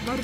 Norm.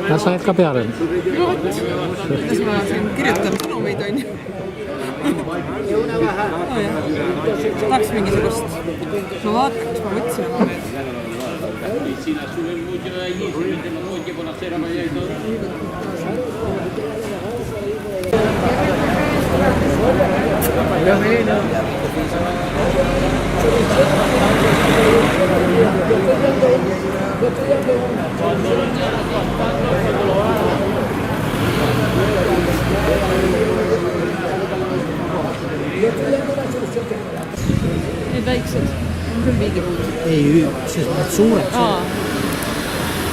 Sa said ka peale? No vot, kuidas ma siin kirjutan sõnumeid, on ju. Tahaks mingisugust, ma vaatan, mis ma võtsin oma meelt. Need väiksed on küll viigipuud. Ei, sest need suured.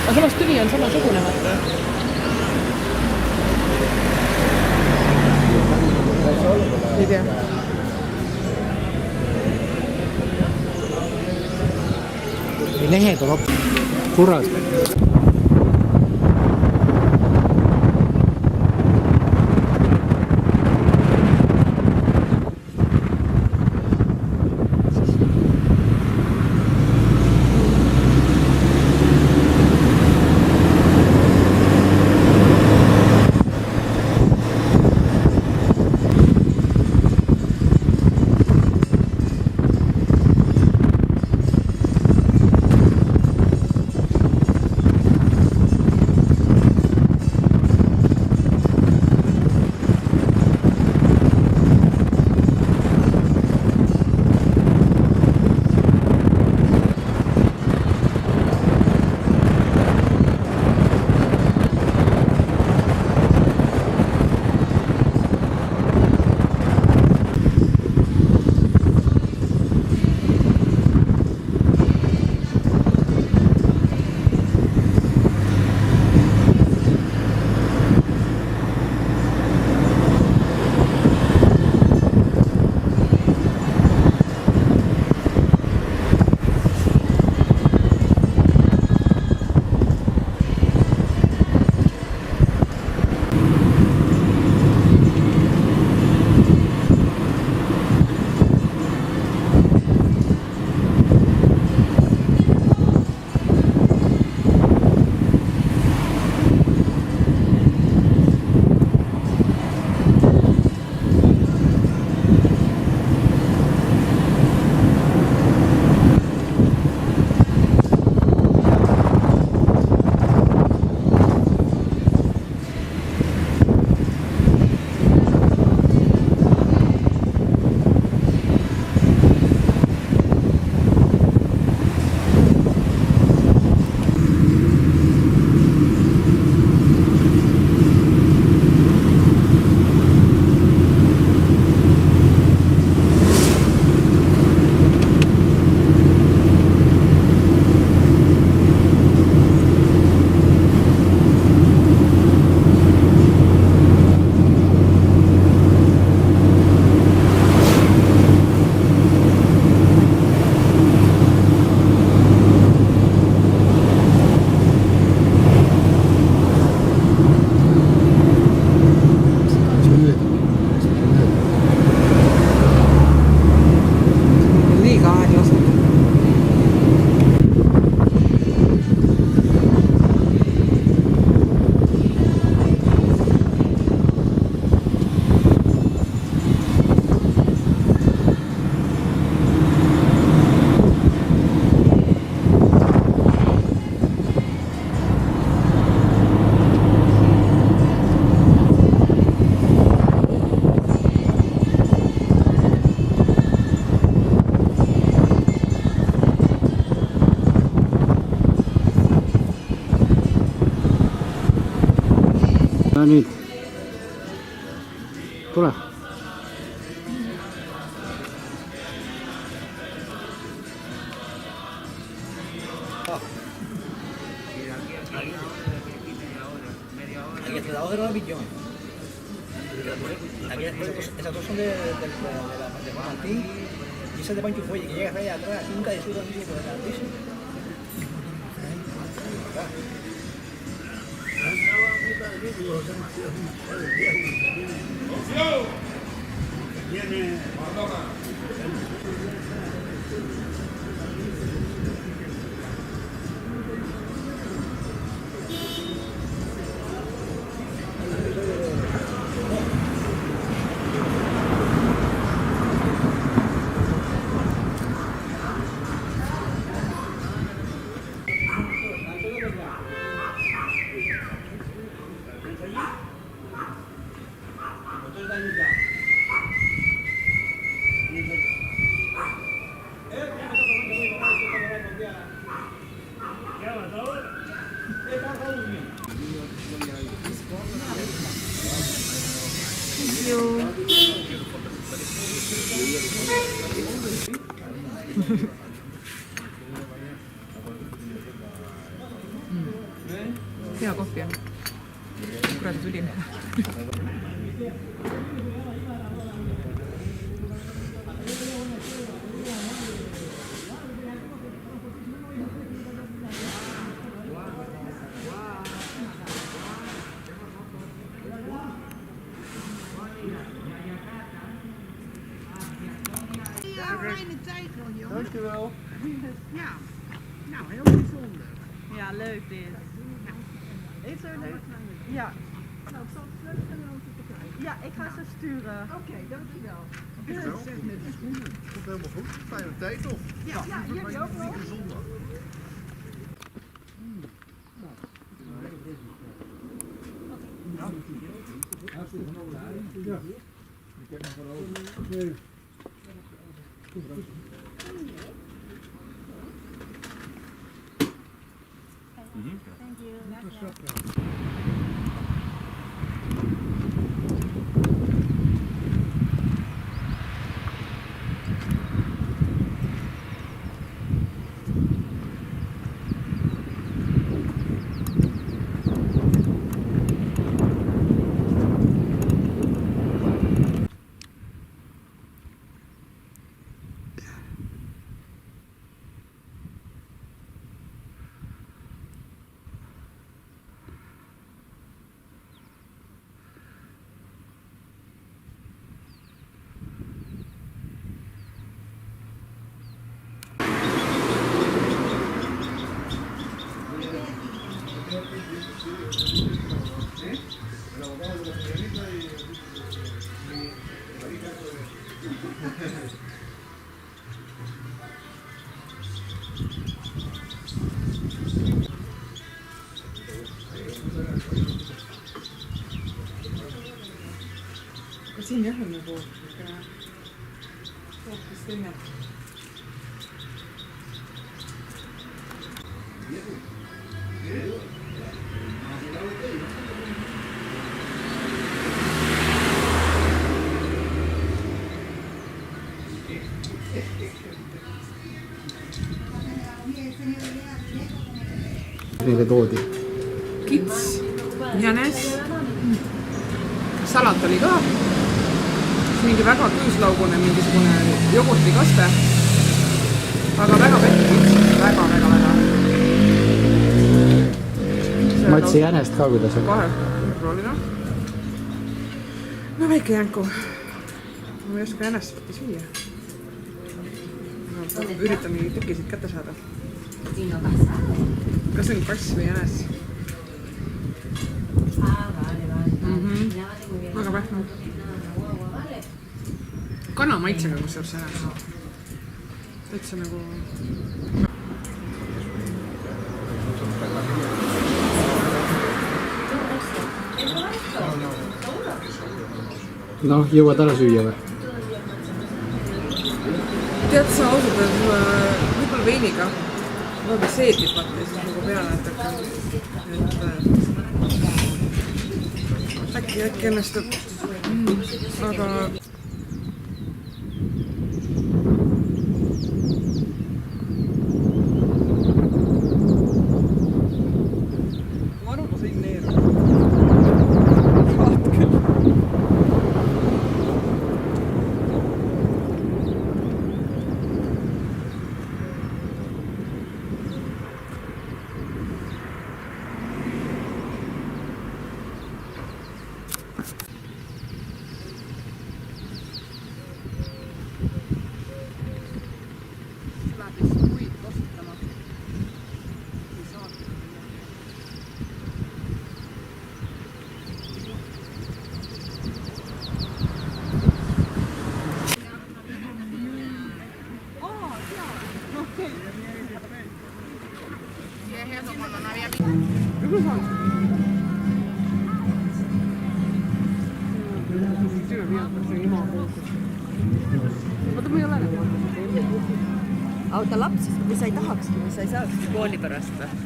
Aga samas tüvi on samasugune, vaata. Ei tea. Lehed on kurat. no nüüd. Tule. Aquí te da otro millón. Aquí esas dos son de Juan Martín y esa de Pancho Fuelle, que llega ahí atrás, nunca de sur mismo por el altísimo. Hea kohvi on. Kuradi tulin. Dankjewel. Ja, nou heel bijzonder. Ja, leuk dit. Is zo leuk? Ja. Nou, ik zal het leuk vinden om te krijgen. Ja, ik ga ze sturen. Oké, dankjewel. Zeg met de schoenen. Komt helemaal goed. Fijne tijd toch? Ja, jullie ook wel. Zondag. Siin jah on nagu hoopis teine. Neile toodi. Kits, jänes, salat oli ka, mingi väga küüslaugune mingisugune jogurtikaste, aga väga pehme kits, väga. Ma ütlesin jänest ka, kuidas on. Kahe, proovina. No väike jänku. Ma ei oska jänest süüa. Üritan mingi tükisid kätte saada. Kas see on kass või jänes? Väga pehme. Kana maitsega kusjuures jänes. Täitsa nagu... Noh, jõuad ära süüa või? Tead sa ausalt, et võib-olla veiniga võib-olla seedib vaata ja siis nagu peale, et äkki õnnestub. Aga ma arvan, ma sõin neeru. Vaat küll. Läheb lihtsalt puid kostutama. Ei saagi. Oota, ma ei ole nagu Auta lapsi, või sa ei tahakski, või sa ei saakski kooli pärast võtta.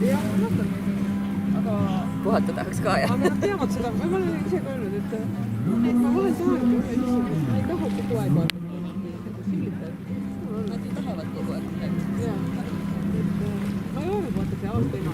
jah, mõtlen. Aga Puhata tahaks ka, jah? nad teavad seda, ma olen ise ka öelnud, et ma vahel tahangi ühe lihtsalt, ma ei taha kogu aeg vaadata. Nad ju tahavad kogu aeg. Jaa. Ma ei öelnud, vaata see aasta ema.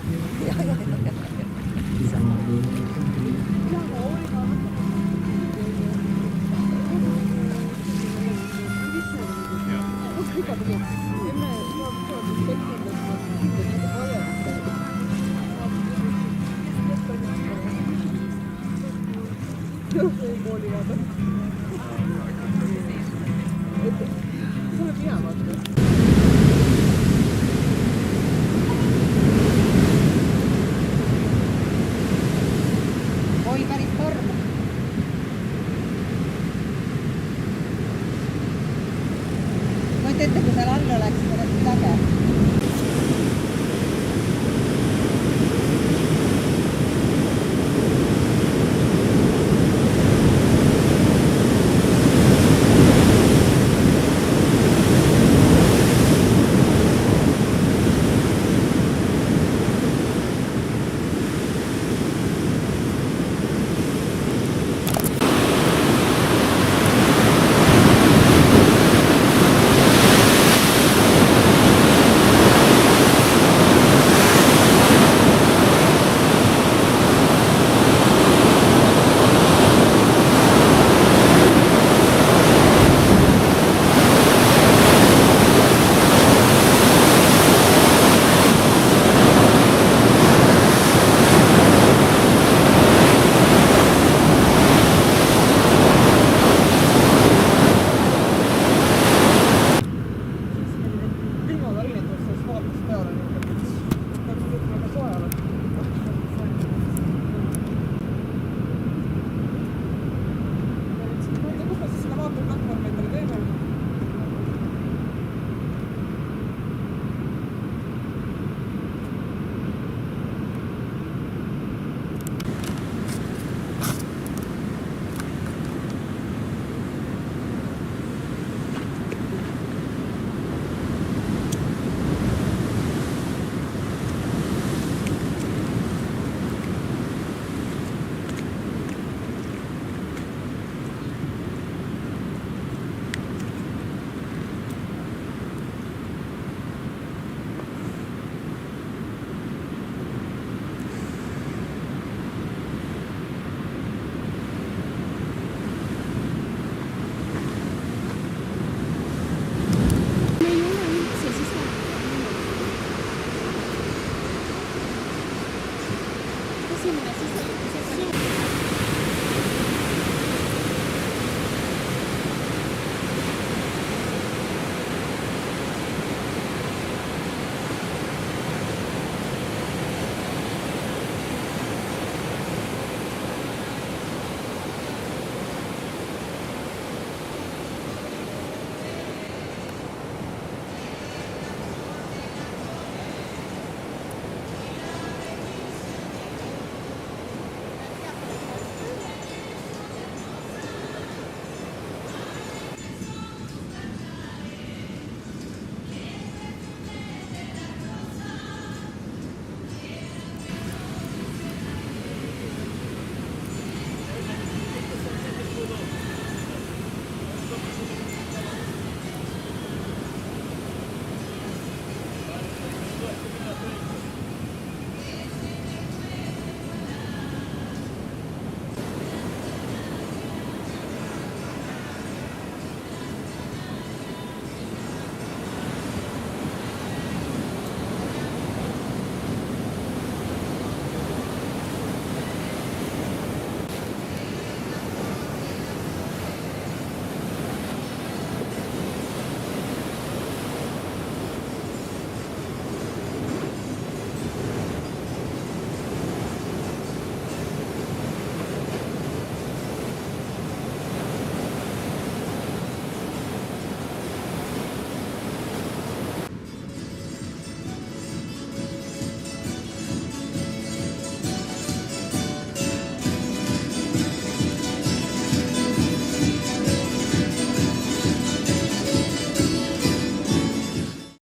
Tuleb hea vaata.